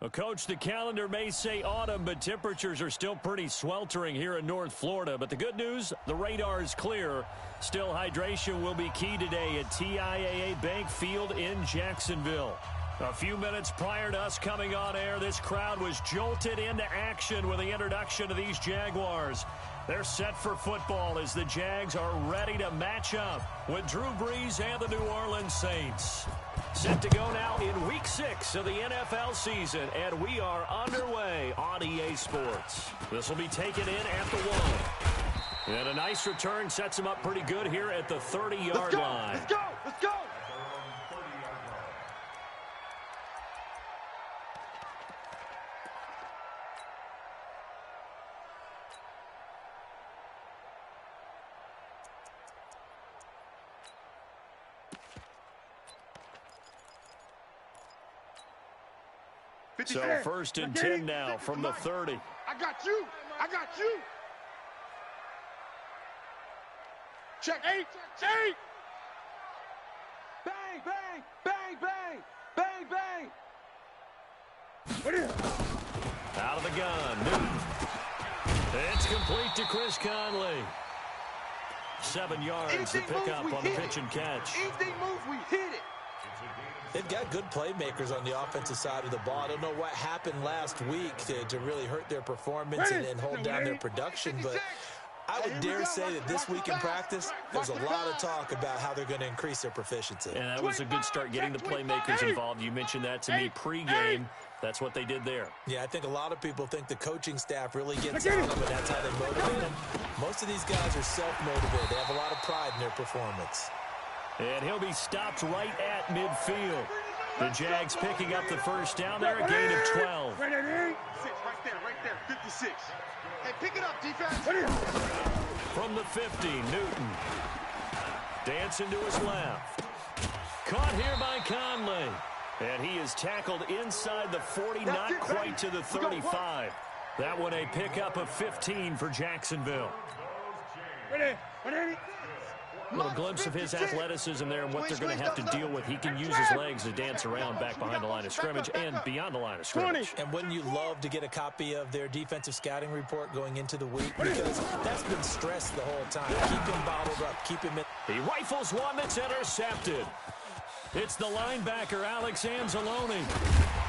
Well, Coach, the calendar may say autumn, but temperatures are still pretty sweltering here in North Florida. But the good news, the radar is clear. Still, hydration will be key today at TIAA Bank Field in Jacksonville. A few minutes prior to us coming on air, this crowd was jolted into action with the introduction of these Jaguars. They're set for football as the Jags are ready to match up with Drew Brees and the New Orleans Saints. Set to go now in Week 6 of the NFL season, and we are underway on EA Sports. This will be taken in at the 1. And a nice return sets him up pretty good here at the 30-yard line. Let's go! Let's go! So first and 10 now from the 30. I got you. I got you. Check 8. Check 8. Bang, bang, bang, bang, bang, bang. What is it? Out of the gun. Newton. It's complete to Chris Conley. 7 yards to pick up on the pitch and catch. Anything moves, we hit it. They've got good playmakers on the offensive side of the ball. I don't know what happened last week to really hurt their performance and hold down their production, but I would dare say that this week in practice, there's a lot of talk about how they're going to increase their proficiency. And that was a good start, getting the playmakers involved. You mentioned that to me pregame. That's what they did there. Yeah, I think a lot of people think the coaching staff really gets on them, and that's how they motivate them. Most of these guys are self-motivated. They have a lot of pride in their performance. And he'll be stopped right at midfield. The Jags picking up the first down there, a gain of 12. Right there, 56. Hey, pick it up, defense. From the 50, Newton. Dancing to his left. Caught here by Conley. And he is tackled inside the 40, not quite to the 35. That one a pickup of 15 for Jacksonville. A little glimpse of his athleticism there and what they're going to have to deal with. He can use his legs to dance around back behind the line of scrimmage and beyond the line of scrimmage. And wouldn't you love to get a copy of their defensive scouting report going into the week? Because that's been stressed the whole time. Keep him bottled up. Keep him in. He rifles one that's intercepted. It's the linebacker, Alex Anzalone.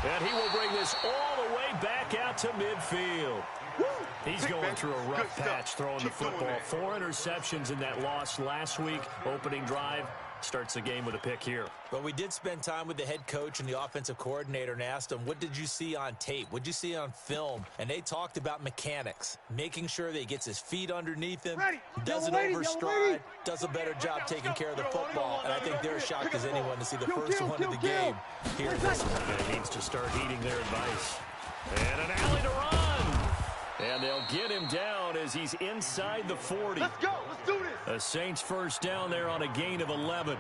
And he will bring this all the way back out to midfield. He's going through a rough patch throwing the football. 4 interceptions in that loss last week. Opening drive starts the game with a pick here. But we did spend time with the head coach and the offensive coordinator and asked them, what did you see on tape? What did you see on film? And they talked about mechanics, making sure that he gets his feet underneath him, doesn't overstride, does a better job taking care of the football. And I think they're as shocked as anyone to see the first one of the game here in this one. He needs to start heeding their advice. And an alley to run. And they'll get him down as he's inside the 40. Let's go. Let's do this. A Saints first down there on a gain of 11.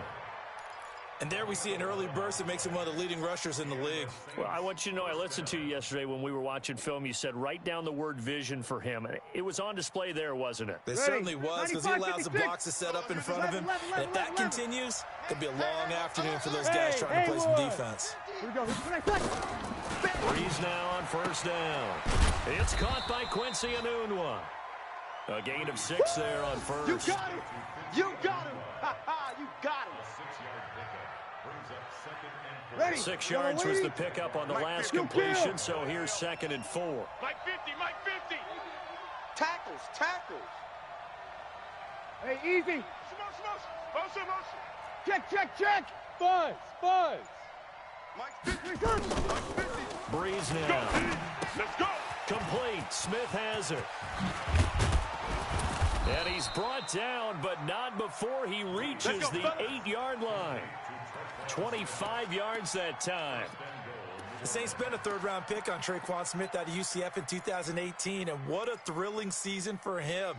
And there we see an early burst that makes him one of the leading rushers in the league. Well, I want you to know, I listened to you yesterday when we were watching film. You said write down the word vision for him. It was on display there, wasn't it? It certainly was, because he allows the blocks to set up in front of him. And if that continues, it'll be a long afternoon for those guys trying to play some defense. Here we go. Brees now on first down. It's caught by Quincy Enunwa. A gain of 6 there on first. You got him. You got him. You got him. 6 yards was the pickup on the last completion, so here's 2nd and 4. Mike 50. Tackles. Hey, easy. Motion. Check. Buzz. Mike 50. Brees now. Let's go. Complete. Smith has it. And he's brought down, but not before he reaches the 8-yard line. 25 yards that time. The Saints spent a 3rd-round pick on Traquan Smith out of UCF in 2018, and what a thrilling season for him.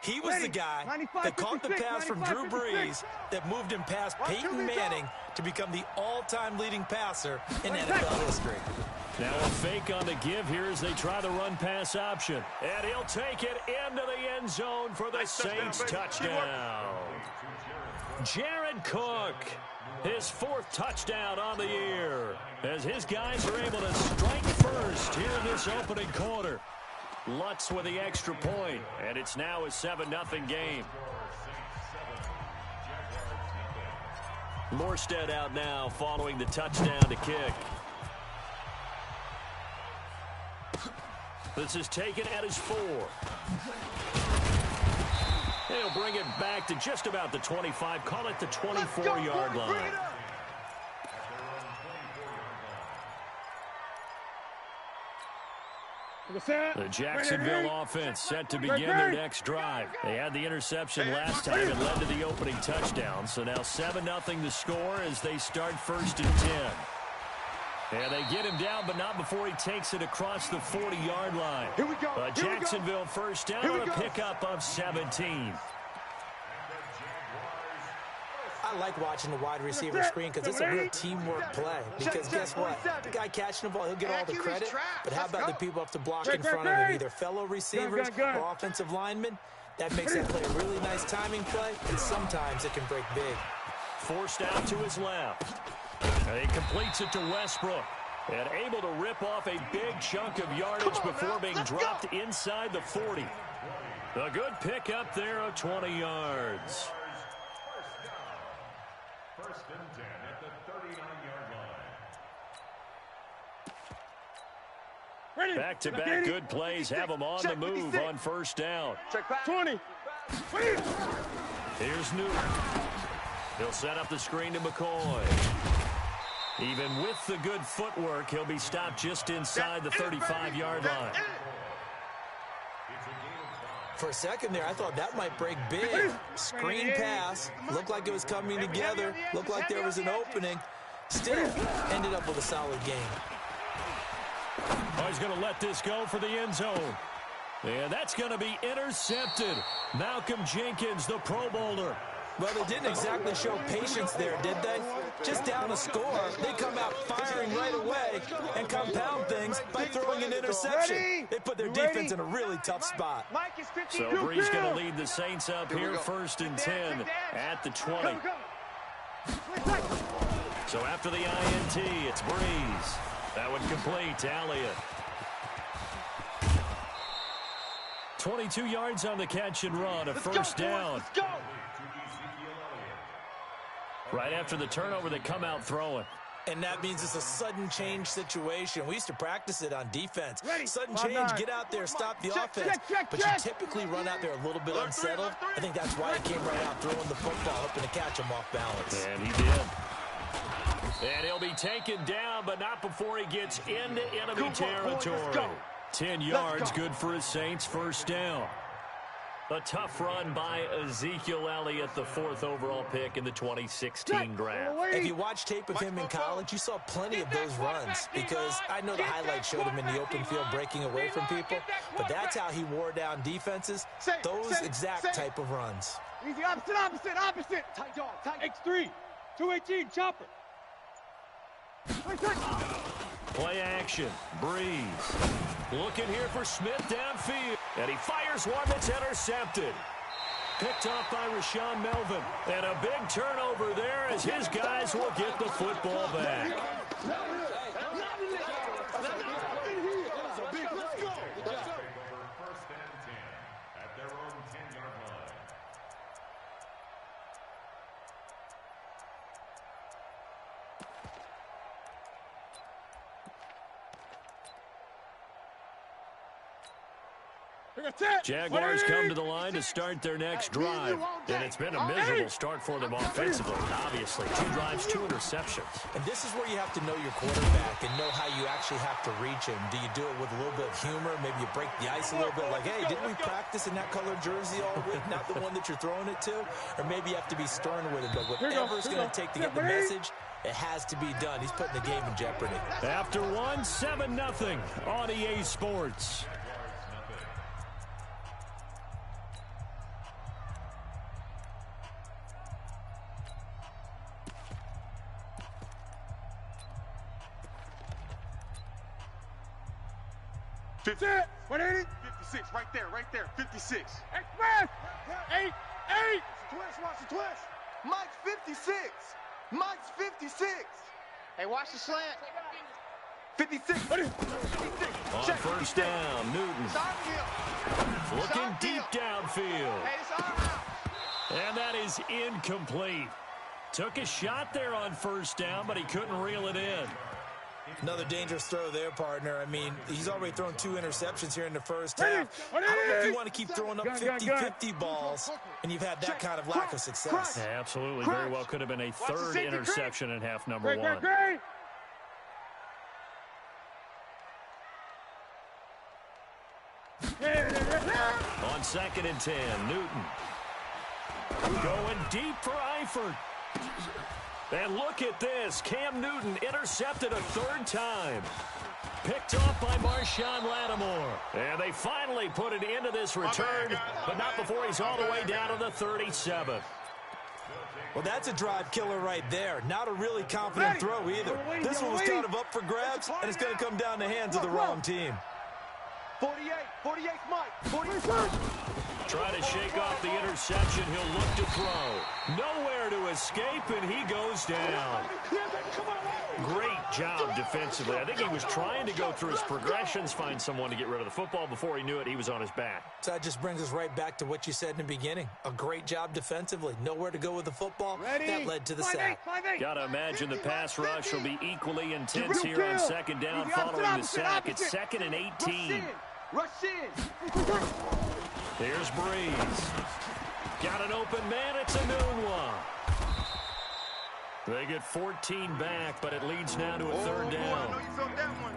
He was the guy that caught the pass from Drew Brees that moved him past Peyton Manning to become the all-time leading passer in NFL history. Now a fake on the give here as they try the run-pass option. And he'll take it into the end zone for the Saints touchdown. Jared Jared Cook, his 4th touchdown on the year, as his guys are able to strike first here in this opening quarter. Lutz with the extra point, and it's now a 7-0 game. Morstead out now following the touchdown to kick. This is taken at his 4. He'll bring it back to just about the 25, call it the 24-yard line. The Jacksonville offense set to begin their next drive. They had the interception last time and led to the opening touchdown. So now 7-0 the score as they start 1st and 10. And they get him down, but not before he takes it across the 40-yard line. Here we go. Jacksonville first down on a pickup of 17. I like watching the wide receiver screen because it's a real teamwork play. Because guess what? The guy catching the ball, he'll get all the credit. But how about the people up to block in front of him, either fellow receivers or offensive linemen? That makes that play a really nice timing play, and sometimes it can break big. Forced out to his left. And he completes it to Westbrook. And able to rip off a big chunk of yardage before being dropped inside the 40. A good pickup there of 20 yards. First and 10 at the 39-yard line. Back-to-back good plays have them on the move on 1st down. 20. Here's Newton. He'll set up the screen to McCoy. Even with the good footwork, he'll be stopped just inside the 35-yard line. For a second there, I thought that might break big. Screen pass. Looked like it was coming together. Looked like there was an opening. Still ended up with a solid game. Oh, he's going to let this go for the end zone. And that's going to be intercepted. Malcolm Jenkins, the Pro Bowler. Well, they didn't exactly show patience there, did they? Just down a score, they come out firing right away and compound things by throwing an interception. They put their defense in a really tough spot. So Brees going to lead the Saints up here, 1st and 10 at the 20. So after the INT, it's Brees. That would complete to Elliott. 22 yards on the catch and run, a 1st down. Let's go. Right after the turnover, they come out throwing. And that means it's a sudden change situation. We used to practice it on defense. Sudden change, get out there, stop the offense. But you typically run out there a little bit unsettled. I think that's why he came right out throwing the football, hoping to catch him off balance. And he did. And he'll be taken down, but not before he gets into enemy territory. 10 yards, good for his Saints, 1st down. A tough run by Ezekiel Elliott, the 4th overall pick in the 2016 draft. If you watch tape of him in college, you saw plenty of those runs because I know the highlights showed him in the open field breaking away from people, but that's how he wore down defenses, those exact type of runs. Easy, opposite. Tight dog, tight. X3, 218, chopper. Play action, Brees. Looking here for Smith downfield. And he fires one that's intercepted. Picked off by Rashawn Melvin. And a big turnover there as his guys will get the football back. Jaguars come to the line to start their next drive. And it's been a miserable start for them offensively. Obviously, 2 drives, 2 interceptions. And this is where you have to know your quarterback and know how you actually have to reach him. Do you do it with a little bit of humor? Maybe you break the ice a little bit like, hey, didn't we practice in that colored jersey all week? Not the one that you're throwing it to? Or maybe you have to be stern with it. But whatever it's going to take to get the message, it has to be done. He's putting the game in jeopardy. After 7-0 on EA Sports. That's it. 180. 56, right there. 56. Express. 8. Twist, watch the twist. Mike's 56. Mike's 56. Hey, watch the slant. 56. 56. On Check. first down, Newton. Looking deep downfield. Hey, it's arm out. And that is incomplete. Took a shot there on first down, but he couldn't reel it in. Another dangerous throw there, partner. I mean, he's already thrown 2 interceptions here in the first half. I don't know if you want to keep throwing up 50-50 balls, and you've had that kind of lack of success. Yeah, absolutely. Very well could have been a third interception in half number 1. On 2nd and 10, Newton. Going deep for Eifert. And look at this. Cam Newton intercepted a 3rd time. Picked off by Marshawn Lattimore. And they finally put an end to this return, but not before he's all the way down to the 37. Well, that's a drive killer right there. Not a really confident throw either. This one was kind of up for grabs, and it's going to come down the hands of the wrong team. 48. 48, Mike. 48. Trying to shake off the interception. He'll look to throw. Nowhere to escape, and he goes down. Great job defensively. I think he was trying to go through his progressions, find someone to get rid of the football. Before he knew it, he was on his back. So that just brings us right back to what you said in the beginning. A great job defensively. Nowhere to go with the football. That led to the sack. Got to imagine the pass rush will be equally intense here on 2nd down following the sack. It's 2nd and 18. Rush in. Here's Breeze. Got an open man. It's a noon one. They get 14 back, but it leads now to a 3rd down. I know you felt that one.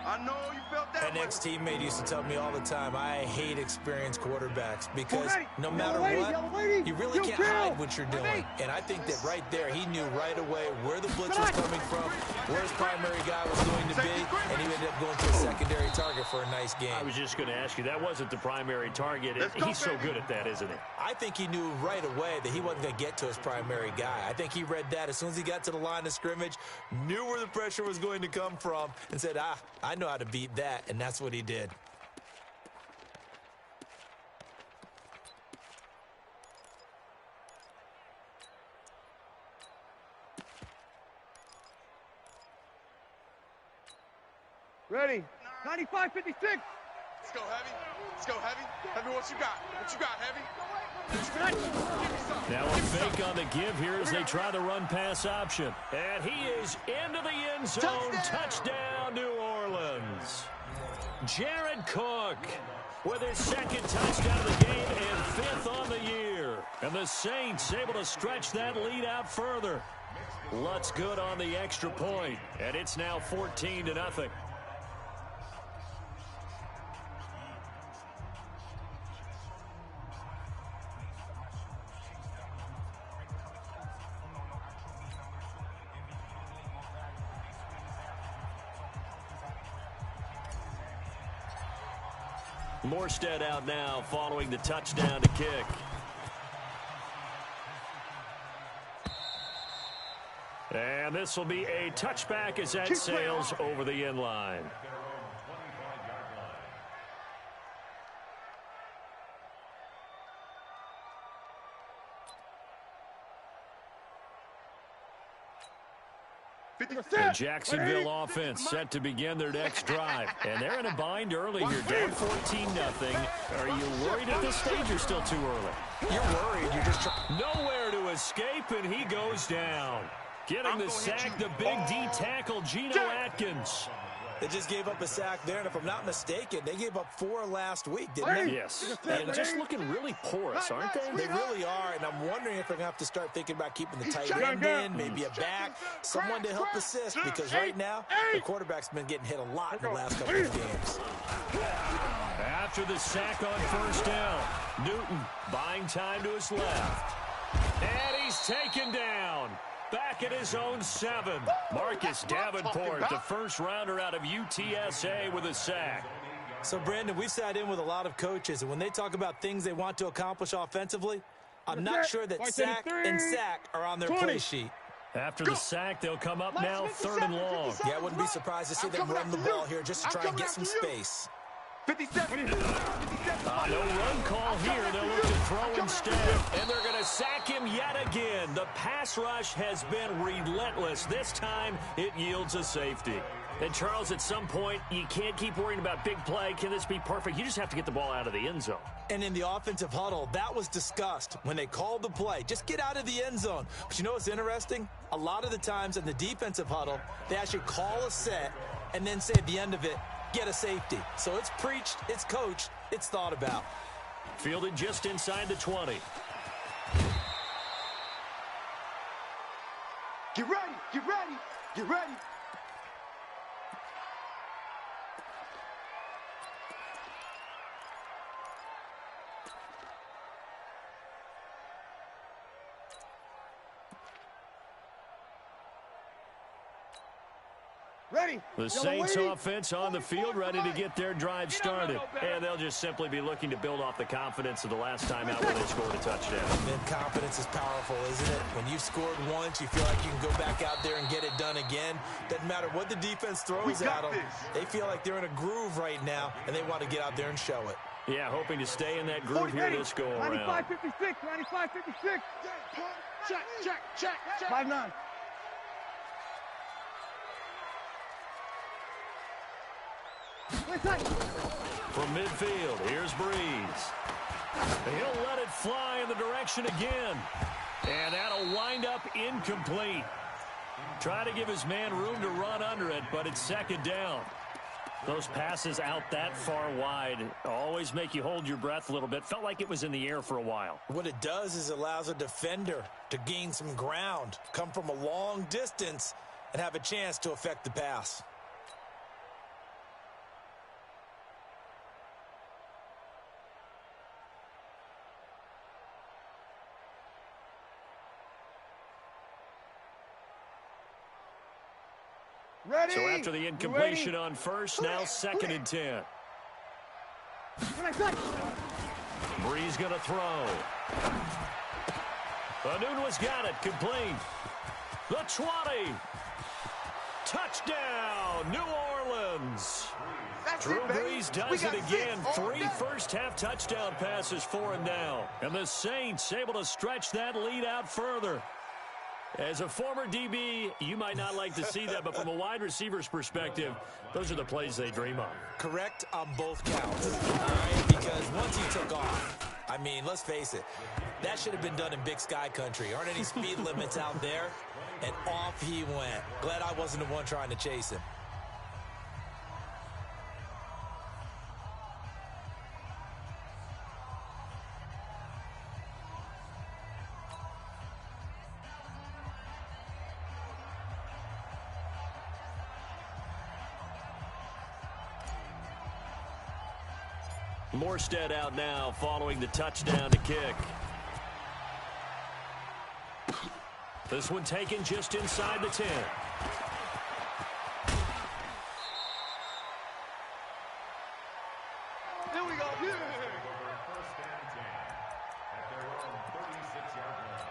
I know you felt that An ex-teammate used to tell me all the time, I hate experienced quarterbacks because no matter what, you really can't hide what you're doing. And I think that right there, he knew right away where the blitz was coming from, where his primary guy was going to be, and he ended up going to a secondary target for a nice game. I was just going to ask you, that wasn't the primary target. He's so good at that, isn't he? I think he knew right away that he wasn't going to get to his primary guy. I think he read that as soon as he got to the line of scrimmage, knew where the pressure was going to come from, and said, I know how to beat that, and that's what he did. Ready. 95, 56. Let's go, Heavy. Let's go, Heavy. Heavy, what you got? What you got, Heavy? Now a fake on the give here as they try the run-pass option. And he is into the end zone. Touchdown, New Orleans. Jared Cook with his 2nd touchdown of the game and 5th on the year. And the Saints able to stretch that lead out further. Lutz good on the extra point, and it's now 14-0. Morstead out now following the touchdown to kick. And this will be a touchback as that sails over the end line. The Jacksonville offense set to begin their next drive. And they're in a bind early here, down 14-0. Are you worried at this stage or still too early? You're worried. You're just nowhere to escape, and he goes down. Getting the sack, the big D tackle, Geno Atkins. They just gave up a sack there, and if I'm not mistaken, they gave up 4 last week, didn't they? Yes, and just looking really porous, aren't they? They really are, and I'm wondering if they're going to have to start thinking about keeping the tight end in, maybe a back, someone to help assist, because right now, the quarterback's been getting hit a lot in the last couple of games. After the sack on first down, Newton buying time to his left. And he's taken down. Back at his own 7. Marcus Davenport, the first rounder out of UTSA with a sack. So, Brandon, we've sat in with a lot of coaches, and when they talk about things they want to accomplish offensively, I'm not sure that sack and sack are on their play sheet. After the sack, they'll come up now 3rd and long. Yeah, I wouldn't be surprised to see them run the ball here just to try and get some space. 57. No run call here. They'll look to throw instead. And they're going to sack him yet again. The pass rush has been relentless. This time, it yields a safety. And, Charles, at some point, you can't keep worrying about big play. Can this be perfect? You just have to get the ball out of the end zone. And in the offensive huddle, that was discussed when they called the play. Just get out of the end zone. But you know what's interesting? A lot of the times in the defensive huddle, they actually call a set and then say at the end of it, get a safety. So it's preached, it's coached, it's thought about. Fielded just inside the 20. Get ready, get ready, get ready. Ready. The Saints offense on the field, ready to get their drive started. And they'll just simply be looking to build off the confidence of the last time out when they scored a touchdown. And confidence is powerful, isn't it? When you've scored once, you feel like you can go back out there and get it done again. Doesn't matter what the defense throws at them. They feel like they're in a groove right now, and they want to get out there and show it. Yeah, hoping to stay in that groove here this go around. 95-56, 95-56. Check. 5-9. From midfield, here's Breeze. He'll let it fly in the direction again. And that'll wind up incomplete. Try to give his man room to run under it, but it's second down. Those passes out that far wide always make you hold your breath a little bit. Felt like it was in the air for a while. What it does is it allows a defender to gain some ground, come from a long distance, and have a chance to affect the pass. Ready. So after the incompletion on first, now second and 10. Breeze going to throw. Anunwa's got it, complete. The 20. Touchdown, New Orleans. Drew Brees does it again. 3 first-half touchdown passes for him now. And the Saints able to stretch that lead out further. As a former DB, you might not like to see that, but from a wide receiver's perspective, those are the plays they dream of. Correct on both counts, all right? Because once he took off, I mean, let's face it, that should have been done in Big Sky country. Aren't any speed limits out there? And off he went. Glad I wasn't the one trying to chase him. Morstead out now following the touchdown to kick. This one taken just inside the 10. Here we go. First and 10 at their own 36-yard line.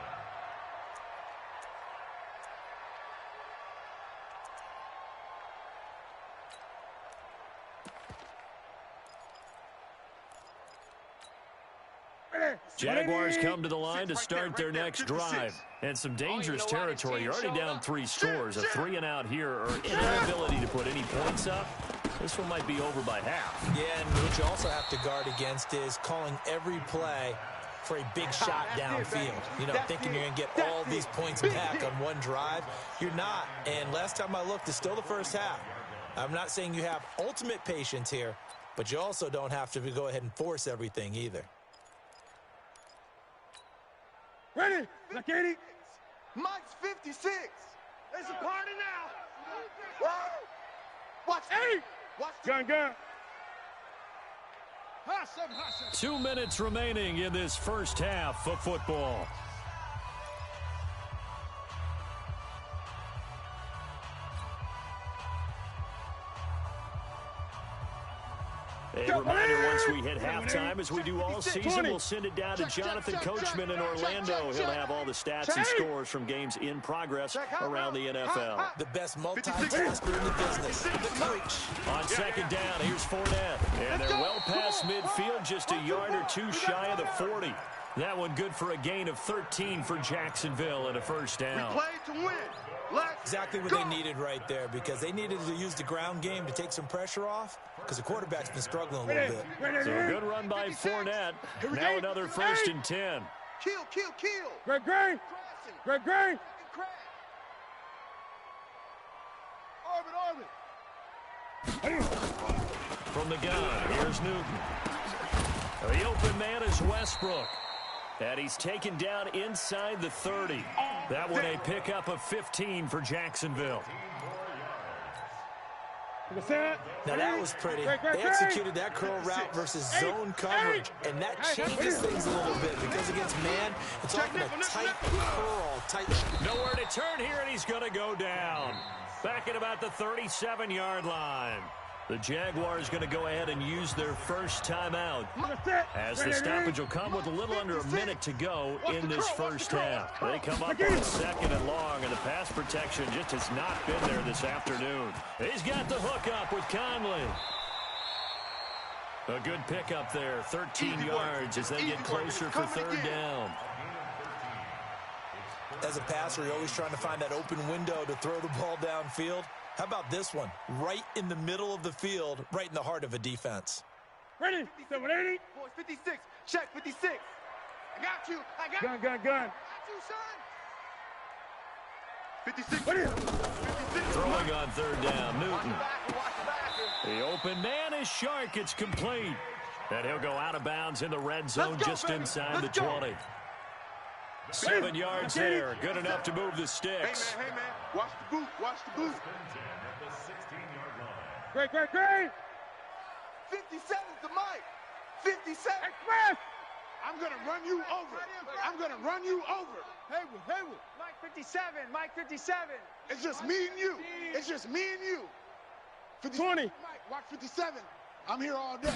Jaguars come to the line to start their next drive. And some dangerous territory. You're already down 3 scores. A 3 and out here, or inability to put any points up. This one might be over by half. Yeah, and what you also have to guard against is calling every play for a big shot downfield. You know, thinking you're going to get all these points back on one drive. You're not. And last time I looked, it's still the first half. I'm not saying you have ultimate patience here, but you also don't have to go ahead and force everything either. Ready. Look, 80. Mike's 56. It's a party now. Woo! Watch 8. Watch Gun. 2 minutes remaining in this first half of football. A Reminder, once we hit halftime, as we do all season, we'll send it down to Jonathan Coachman in Orlando. He'll have all the stats and scores from games in progress around the NFL. The best multitasker in the business, the coach. On second down, here's Fournette. And they're well past midfield, just a yard or two shy of the 40. That one good for a gain of 13 for Jacksonville and a first down. We played to win. Exactly what they needed right there, because they needed to use the ground game to take some pressure off, because the quarterback's been struggling a little bit. So a good run by Fournette. Now another first and 10. Kill. Greg. Orbit. From the gun, here's Newton. The open man is Westbrook. And he's taken down inside the 30. That one a pickup of 15 for Jacksonville. Now that was pretty. They executed that curl route versus zone coverage, and that changes things a little bit, because against man, it's often a tight curl, tight. Nowhere to turn here, and he's going to go down. Back at about the 37-yard line. The Jaguars going to go ahead and use their first timeout, as the stoppage will come with a little under a minute to go in this first half. They come up on second and long, and the pass protection just has not been there this afternoon. He's got the hook up with Conley. A good pickup there, 13 yards as they get closer for third down. As a passer, you're always trying to find that open window to throw the ball downfield. How about this one? Right in the middle of the field, right in the heart of a defense. Ready, 780. Boys, 56. Check, 56. I got you. Gun. I got you, son. 56. 56. Throwing on third down, Newton. The open man is Shark. It's complete. And he'll go out of bounds in the red zone, just inside the 20. 7 yards there. Good enough to move the sticks. Hey, man. Watch the boot. Great. 57's the mic. 57. Express. I'm going to run you over. Haywood. Mike 57. It's just me and you. 20. Watch 57. I'm here all day.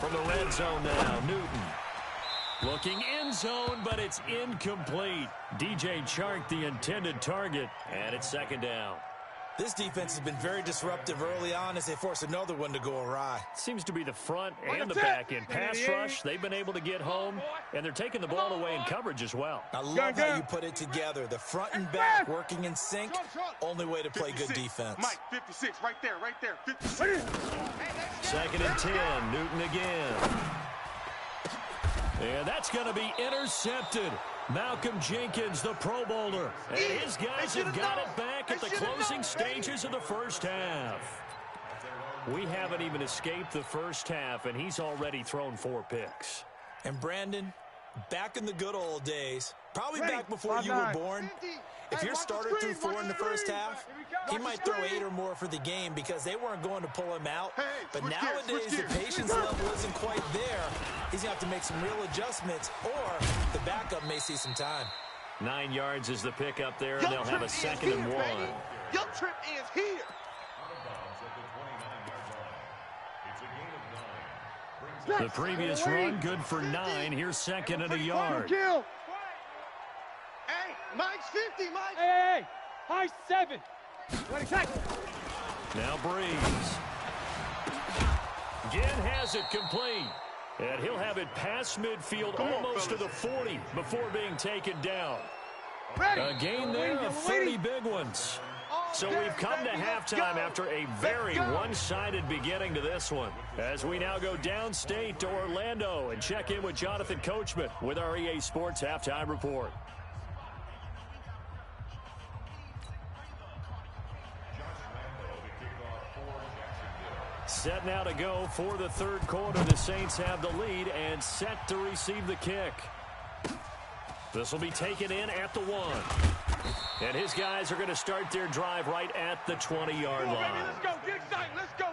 From the red zone now, Newton. Looking end zone, but it's incomplete. DJ Chark, the intended target, and it's second down. This defense has been very disruptive early on as they force another one to go awry. Seems to be the front and the back end. Pass rush, they've been able to get home, and they're taking the ball away in coverage as well. I love how you put it together. The front and back working in sync. Only way to play good defense. Mike, 56, right there. 56. Second and 10, Newton again. And that's going to be intercepted. Malcolm Jenkins, the Pro Bowler. And his guys have got it back at the closing stages of the first half. We haven't even escaped the first half, and he's already thrown 4 picks. And Brandon, back in the good old days, probably back before you were born, if your starter threw 4 in the first half, he might throw 8 or more for the game because they weren't going to pull him out. But nowadays, the patience level isn't quite there. He's going to have to make some real adjustments, or the backup may see some time. 9 yards is the pickup there, and they'll have a second and 1. Your trip is here. The previous run, good for 9. Here's second and a yard. Kill. Hey, Mike's 50, Mike. Hey. High 7. 20 seconds. Now Breeze. Again has it complete. And he'll have it past midfield, almost to the 40 before being taken down. A gain there of 30 big ones. So we've come to halftime after a very one-sided beginning to this one. As we now go downstate to Orlando and check in with Jonathan Coachman with our EA Sports Halftime Report. Set now to go for the third quarter. The Saints have the lead and set to receive the kick. This will be taken in at the 1. And his guys are going to start their drive right at the 20-yard line. Let's go. Get excited. Let's go.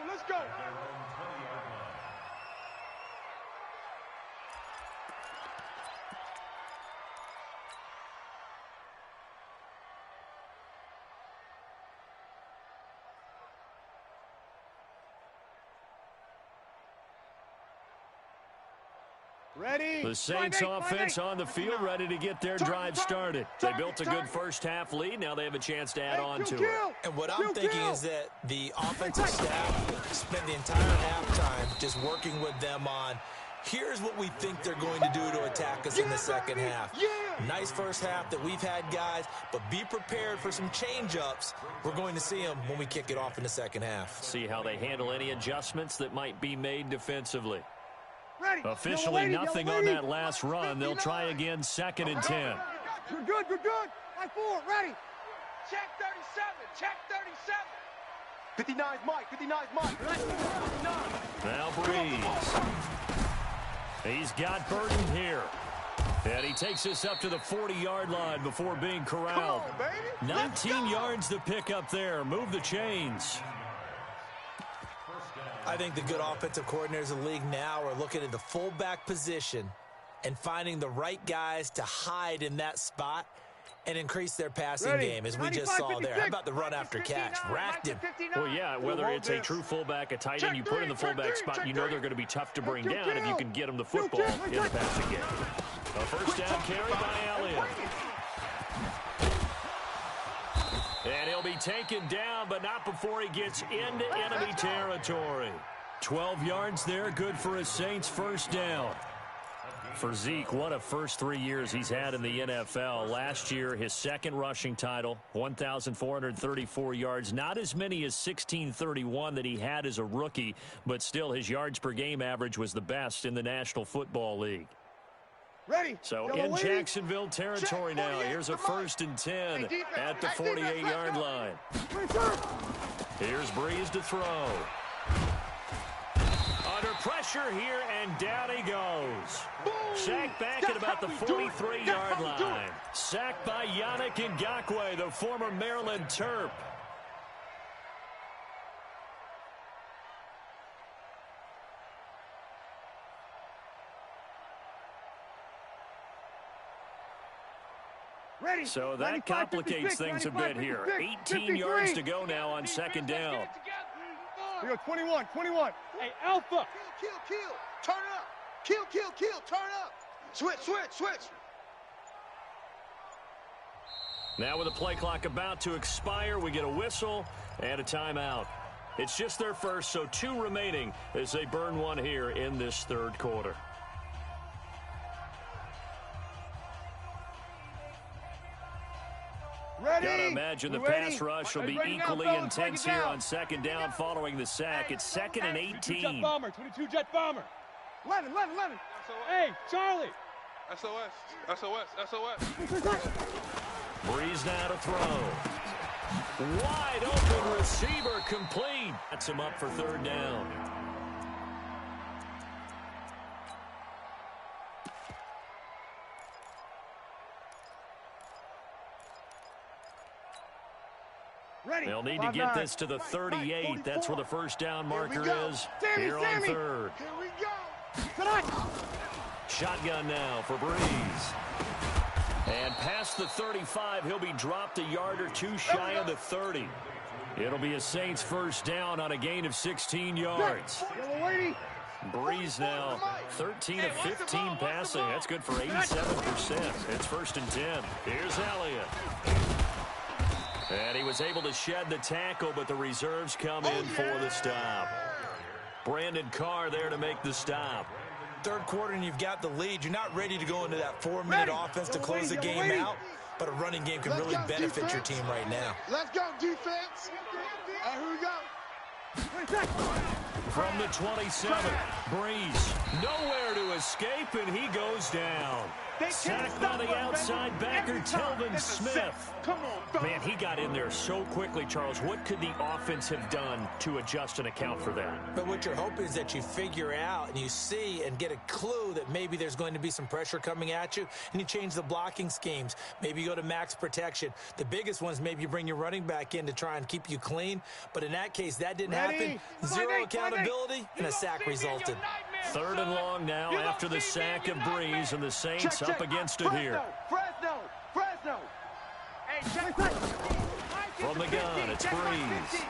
Ready. The Saints offense on the field, ready to get their drive started. They built a good first-half lead. Now they have a chance to add on to it. And what I'm thinking is that the offensive staff spent the entire halftime just working with them on, here's what we think they're going to do to attack us in the second half. Nice first half that we've had, guys, but be prepared for some change-ups. We're going to see them when we kick it off in the second half. See how they handle any adjustments that might be made defensively. Ready. Officially nothing on that last run. They'll try again, 2nd and 10. You're good, you're good. Line 4, ready. Check 37, check 37. 59's Mike, 59's Mike. Now Breeze. He's got Burton here. And he takes this up to the 40-yard line before being corralled. Come on, baby. 19 yards to pick up there. Move the chains. I think the good offensive coordinators in the league now are looking at the fullback position and finding the right guys to hide in that spot and increase their passing game, as we just saw there. How about the run after catch? Racked him. Well, yeah, whether it's a true fullback, a tight end, you put in the fullback spot, you know they're going to be tough to bring down if you can get them the football in the passing game. A first down carry by Elliott. And he'll be taken down, but not before he gets into enemy territory. 12 yards there, good for a Saints first down. For Zeke, what a first 3 years he's had in the NFL. Last year, his second rushing title, 1,434 yards. Not as many as 1,631 that he had as a rookie, but still his yards per game average was the best in the National Football League. Ready. So in Jacksonville territory now. Here's a 1st and 10 at the 48-yard line. Here's Breeze to throw. Under pressure here, and down he goes. Sacked back at about the 43-yard line. Sacked by Yannick Ngakoue, the former Maryland Terp. Ready. So that complicates things a bit here. 18 yards to go now on 2nd down. We go 21. Hey, Alpha. Kill. Turn it up. Kill. Turn up. Switch. Now with the play clock about to expire, we get a whistle and a timeout. It's just their first, so 2 remaining as they burn one here in this 3rd quarter. Ready. Gotta imagine the pass rush will be equally intense here on 2nd down following the sack. It's 2nd and 18. Jet bomber, 22 jet bomber. 11. Hey, Charlie. SOS. Breeze now to throw. Wide open receiver complete. That's him up for 3rd down. Ready. They'll need to get this to the 38. That's where the first down marker is. Here on 3rd. Here we go. Shotgun now for Breeze. And past the 35, he'll be dropped a yard or 2 shy of the 30. It'll be a Saints first down on a gain of 16 yards. Breeze now 13 of 15 passing. That's good for 87%. It's 1st and 10. Here's Elliott. And he was able to shed the tackle, but the reserves come in for the stop. Brandon Carr there to make the stop. 3rd quarter and you've got the lead. You're not ready to go into that 4-minute offense to close the game out, but a running game can really benefit your team right now. Let's go, defense. Here we go. From the 27, Breeze nowhere to escape, and he goes down. Sacked by the outside backer, Telvin Smith. Man, he got in there so quickly, Charles. What could the offense have done to adjust and account for that? But what you're hoping is that you figure out and you see and get a clue that maybe there's going to be some pressure coming at you, and you change the blocking schemes. Maybe you go to max protection. The biggest ones, maybe you bring your running back in to try and keep you clean. But in that case, that didn't happen. 0 accountability, and a sack resulted. 3rd and long now after the sack of Breeze, and the Saints up against it here. Fresno. From the gun, it's Breeze.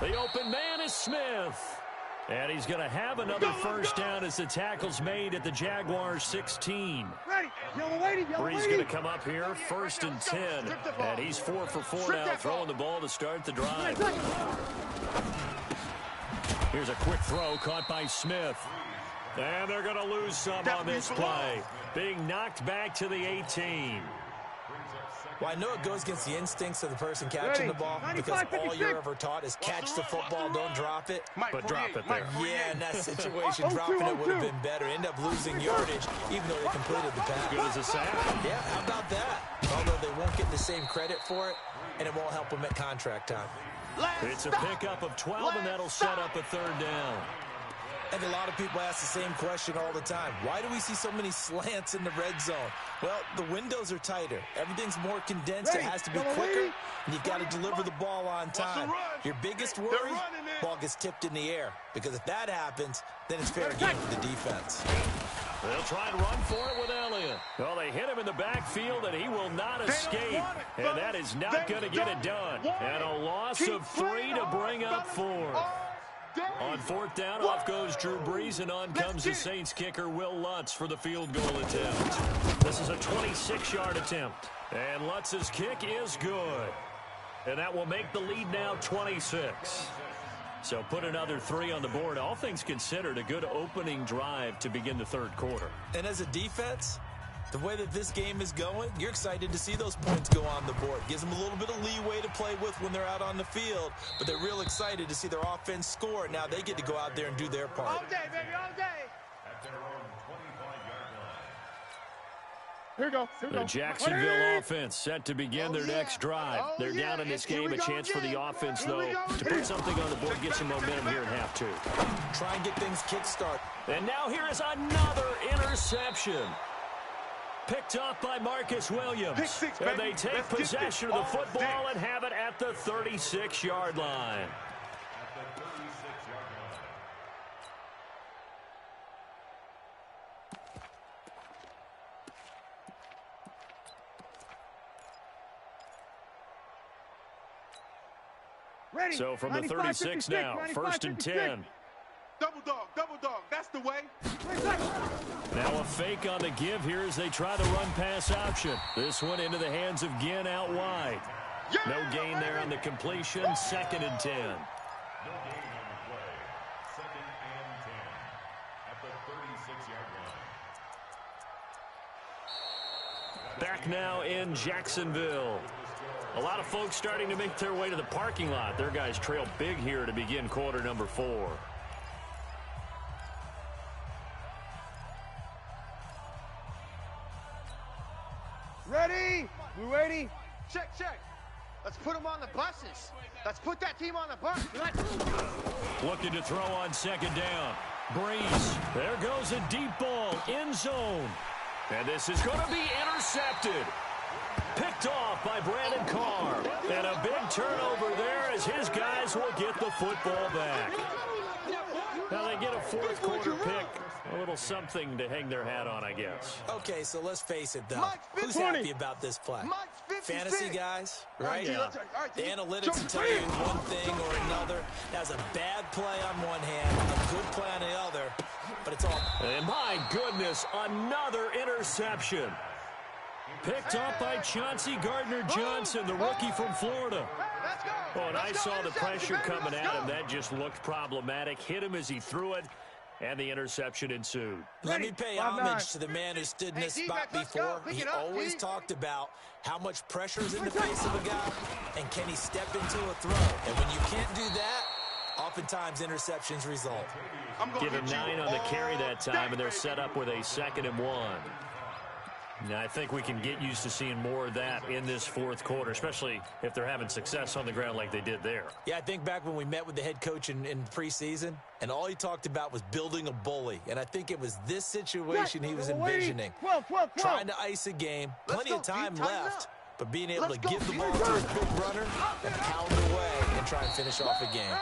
The open man is Smith. And he's going to have another first down as the tackle's made at the Jaguars 16. Bree's going to come up here, 1st and 10. And he's 4 for 4 now, throwing the ball to start the drive. Here's a quick throw caught by Smith. And they're going to lose some on this play. Being knocked back to the 18. Well, I know it goes against the instincts of the person catching the ball because all you're ever taught is catch the football, don't drop it. But drop it there. Yeah, in that situation, dropping it would have been better. End up losing yardage, even though they completed the pass. Good as a sack. Yeah, how about that? Although they won't get the same credit for it, and it won't help them at contract time. It's a pickup of 12, and that'll set up a 3rd down. And a lot of people ask the same question all the time. Why do we see so many slants in the red zone? Well, the windows are tighter. Everything's more condensed. It has to be quicker, and you've got to deliver the ball on time. Your biggest worry, ball gets tipped in the air. Because if that happens, then it's fair game for the defense. They'll try and run for it with Elliott. Well, they hit him in the backfield, and he will not escape. And that is not going to get it done. And a loss of 3 to bring up 4. On 4th down, off goes Drew Brees, and on comes the Saints kicker, Will Lutz, for the field goal attempt. This is a 26-yard attempt. And Lutz's kick is good. And that will make the lead now 26. So put another 3 on the board. All things considered, a good opening drive to begin the 3rd quarter. And as a defense, the way that this game is going, you're excited to see those points go on the board. Gives them a little bit of leeway to play with when they're out on the field, but they're real excited to see their offense score. Now they get to go out there and do their part. All day, baby, all day. At their own 25-yard line. Here we go. Here we go. The Jacksonville offense set to begin their next drive. They're down in this game. A chance for the offense, though, to put something on the board, get some momentum here in half 2. Try and get things kickstart. And now here is another interception. Picked up by Marcus Williams. Pick 6, and baby. they take Let's possession of the football and have it at the 36-yard line. At the 36-yard line. Ready. So from the 36 now, 1st and 10. Double dog, that's the way. Now a fake on the give here as they try the run-pass option. This one into the hands of Ginn out wide. No gain there on the completion, 2nd and 10. No gain on the play. 2nd and 10. At the 36-yard line. Back now in Jacksonville. A lot of folks starting to make their way to the parking lot. Their guys trail big here to begin quarter number 4. Ready? We ready? Check. Let's put them on the buses. Let's put that team on the bus. Looking to throw on 2nd down. Brees. There goes a deep ball. End zone. And this is going to be intercepted. Picked off by Brandon Carr. And a big turnover there as his guys will get the football back. Now they get a 4th quarter pick. A little something to hang their hat on, I guess. Okay, so let's face it, though. Who's happy about this play? Fantasy guys, right? Yeah. The analytics will tell you one thing or another. That's a bad play on one hand, a good play on the other, but it's all... And my goodness, another interception. Picked up by Chauncey Gardner-Johnson, the rookie from Florida. Oh, and I saw the pressure coming at him. That just looked problematic. Hit him as he threw it, and the interception ensued. Let me pay homage to the man who stood in this spot before. He always talked about how much pressure is in the face of a guy, and can he step into a throw. And when you can't do that, oftentimes interceptions result. Give him 9 on the carry that time, and they're set up with a 2nd and 1. Now, I think we can get used to seeing more of that in this 4th quarter, especially if they're having success on the ground like they did there. Yeah, I think back when we met with the head coach in preseason, and all he talked about was building a bully. And I think it was this situation he was envisioning. 12. Trying to ice a game, plenty of time left, but being able to give the ball to his big runner and pound away and try and finish off a game.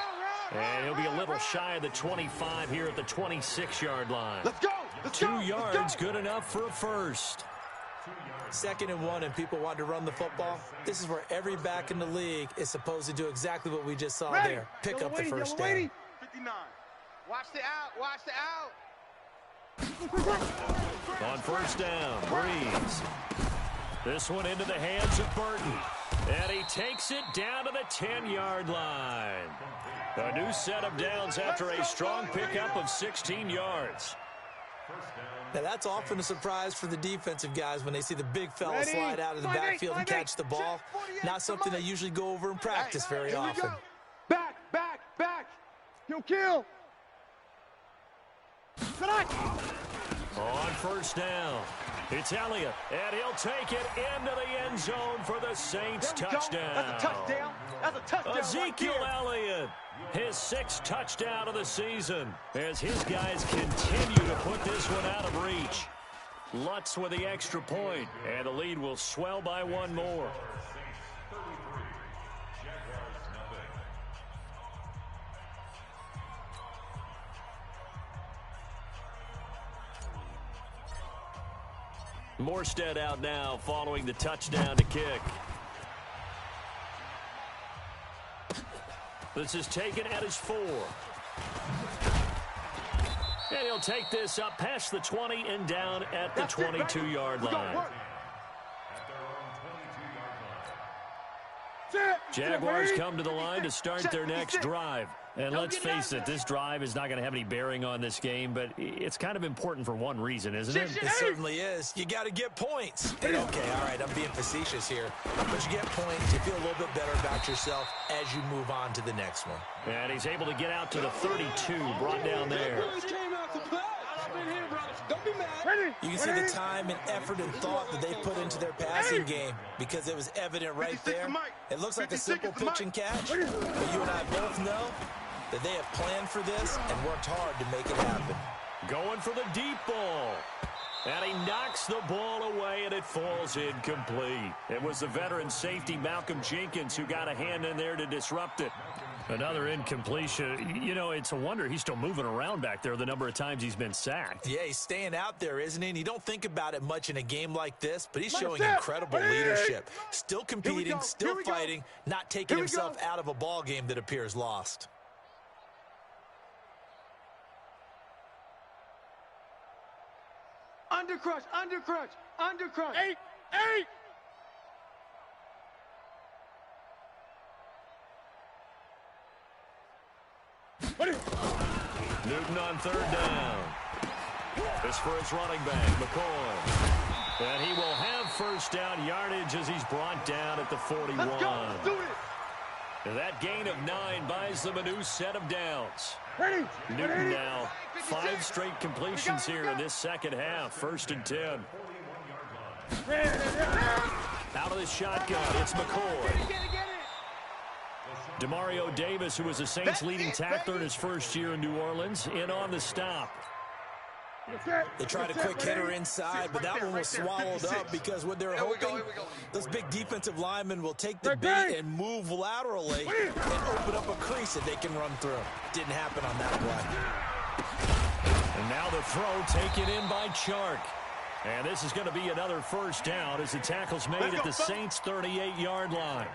And he'll be a little shy of the 25 here at the 26-yard line. Let's go. 2 yards, good enough for a first. 2nd and 1, and people want to run the football. This is where every back in the league is supposed to do exactly what we just saw there. Pick up the first down. 59. Watch the out. Watch the out. On first down, Breeze. This one into the hands of Burton. And he takes it down to the 10-yard line. A new set of downs after a strong pickup of 16 yards. Now, that's often a surprise for the defensive guys when they see the big fella slide out of the backfield and catch the ball. Not something they usually go over in practice very often. Back, back, back. Kill. On first down, it's Elliott, and he'll take it into the end zone for the Saints touchdown. That's a touchdown. That's a touchdown. Ezekiel right Elliott, his 6th touchdown of the season, as his guys continue to put this one out of reach. Lutz with the extra point, and the lead will swell by one more. Morstead out now following the touchdown to kick. This is taken at his 4. And he'll take this up past the 20 and down at the 22-yard line. Jaguars come to the line to start their next drive. And let's face it, this drive is not going to have any bearing on this game, but it's kind of important for one reason, isn't it? It certainly is. You got to get points. But okay, all right, I'm being facetious here. But you get points, you feel a little bit better about yourself as you move on to the next one. And he's able to get out to the 32, brought down there. You can see the time and effort and thought that they put into their passing game because it was evident right there. It looks like a simple pitch and catch, but you and I both know that they have planned for this and worked hard to make it happen. Going for the deep ball. And he knocks the ball away, and it falls incomplete. It was the veteran safety, Malcolm Jenkins, who got a hand in there to disrupt it. Another incompletion. You know, it's a wonder he's still moving around back there the number of times he's been sacked. Yeah, he's staying out there, isn't he? And you don't think about it much in a game like this, but he's showing incredible leadership. Still competing, still fighting, not taking himself out of a ball game that appears lost. Undercrush. 8. Newton on third down. This for his running back, McCoy. And he will have first down yardage as he's brought down at the 41. Let's go. Let's do it. And that gain of 9 buys them a new set of downs. Ready. Newton now 5 straight completions here in this second half. 1st and 10. Out of the shotgun, it's McCoy. Demario Davis, who was the Saints' leading tackler in his first year in New Orleans, in on the stop. They tried a quick hitter inside, but that one was swallowed up because what they're hoping, those big defensive linemen will take the bait and move laterally and open up a crease that they can run through. Didn't happen on that play. And now the throw taken in by Chark. And this is going to be another first down as the tackle's made at the Saints' 38-yard line.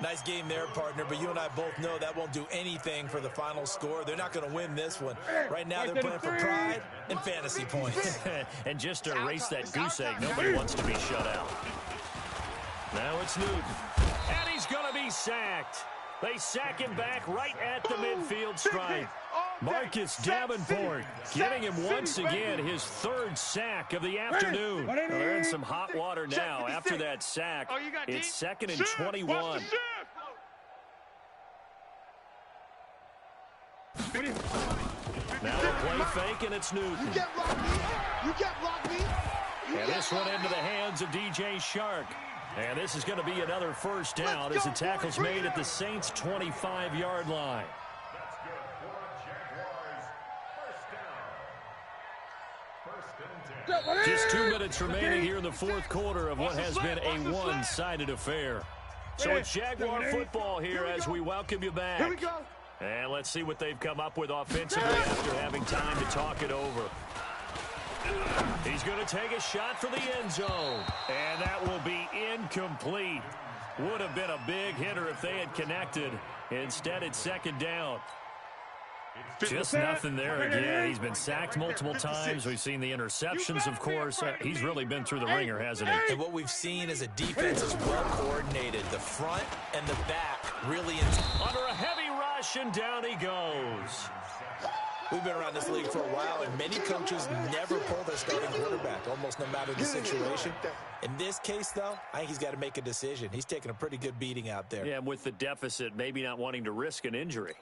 Nice game there, partner, but you and I both know that won't do anything for the final score. They're not going to win this one. Right now, they're playing for pride and fantasy points. And just to erase that goose egg, nobody wants to be shut out. Now it's Newton. And he's going to be sacked. They sack him back right at the midfield stripe. Marcus Davenport getting him once again his 3rd sack of the afternoon. They're in some hot water now after that sack. It's 2nd and 21. Now the play fake, and it's Newton. You can't block me. And this one into the hands of DJ Chark. And this is going to be another first down as the tackle's made at the Saints' 25-yard line. Just 2 minutes remaining here in the 4th quarter of what has been a one-sided affair. So it's Jaguar football here as we welcome you back. Here we go. And let's see what they've come up with offensively after having time to talk it over. He's going to take a shot for the end zone. And that will be incomplete. Would have been a big hitter if they had connected. Instead, it's 2nd down. Just nothing there again. He's been sacked multiple times. We've seen the interceptions, of course. He's really been through the ringer, hasn't he? And what we've seen is a defense is well coordinated. The front and the back really under a heavy rush, and down he goes. We've been around this league for a while, and many coaches never pull their starting quarterback, almost no matter the situation. In this case, though, I think he's got to make a decision. He's taking a pretty good beating out there. Yeah, and with the deficit, maybe not wanting to risk an injury.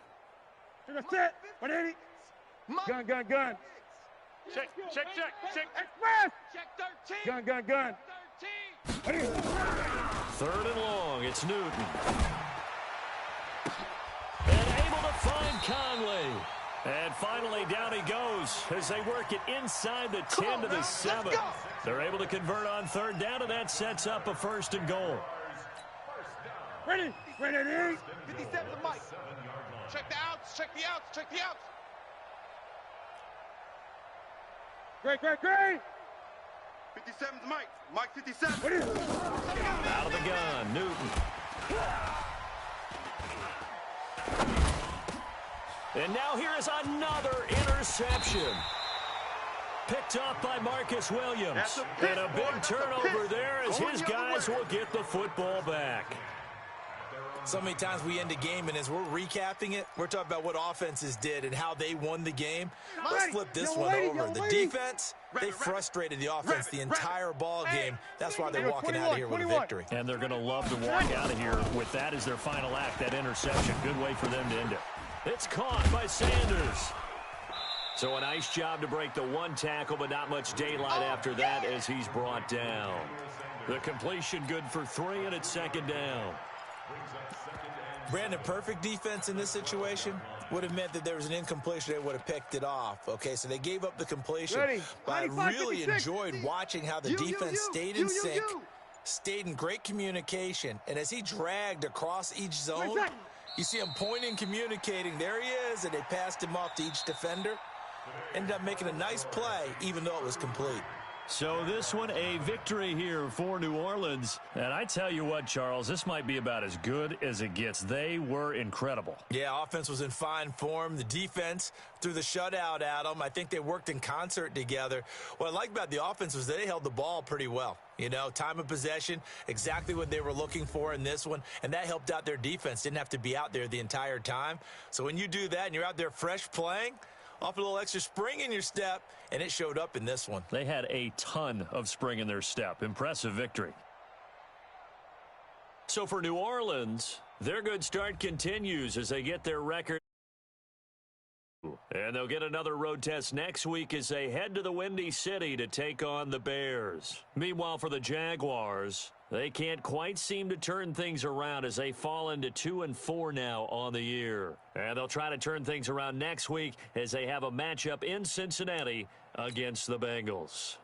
Set. 180. Gun. Check. Express. Check 13. Gun. 13. 3rd and long. It's Newton. And able to find Conley. And finally, down he goes as they work it inside the 10 to the 7. They're able to convert on 3rd down, and that sets up a 1st and goal. Ready. 57 to Mike. Check the outs. Check the outs. Great. 57 to Mike. Mike 57. Out of the gun, Newton. And now here is another interception. Picked up by Marcus Williams. And a big turnover there as his guys will get the football back. So many times we end a game, and as we're recapping it, we're talking about what offenses did and how they won the game. Let's flip this one over. The defense, they frustrated the offense the entire ball game. That's why they're walking out of here with a victory. And they're going to love to walk out of here with that as their final act, that interception. Good way for them to end it. It's caught by Sanders. So a nice job to break the one tackle, but not much daylight after that as he's brought down. The completion good for 3, and it's 2nd down. Brandon, perfect defense in this situation would have meant that there was an incompletion. They would have picked it off. Okay, so they gave up the completion. But I really enjoyed watching how the defense stayed in sync, stayed in great communication. And as he dragged across each zone, you see him pointing, communicating. There he is, and they passed him off to each defender. Ended up making a nice play, even though it was complete. So this one, a victory here for New Orleans. And I tell you what, Charles, this might be about as good as it gets. They were incredible. Yeah, offense was in fine form. The defense threw the shutout at them. I think they worked in concert together. What I like about the offense was they held the ball pretty well. You know, time of possession, exactly what they were looking for in this one. And that helped out their defense. Didn't have to be out there the entire time. So when you do that and you're out there fresh playing, off a little extra spring in your step, and it showed up in this one. They had a ton of spring in their step. Impressive victory. So for New Orleans, their good start continues as they get their record. And they'll get another road test next week as they head to the Windy City to take on the Bears. Meanwhile, for the Jaguars, they can't quite seem to turn things around as they fall into 2-4 now on the year. And they'll try to turn things around next week as they have a matchup in Cincinnati against the Bengals.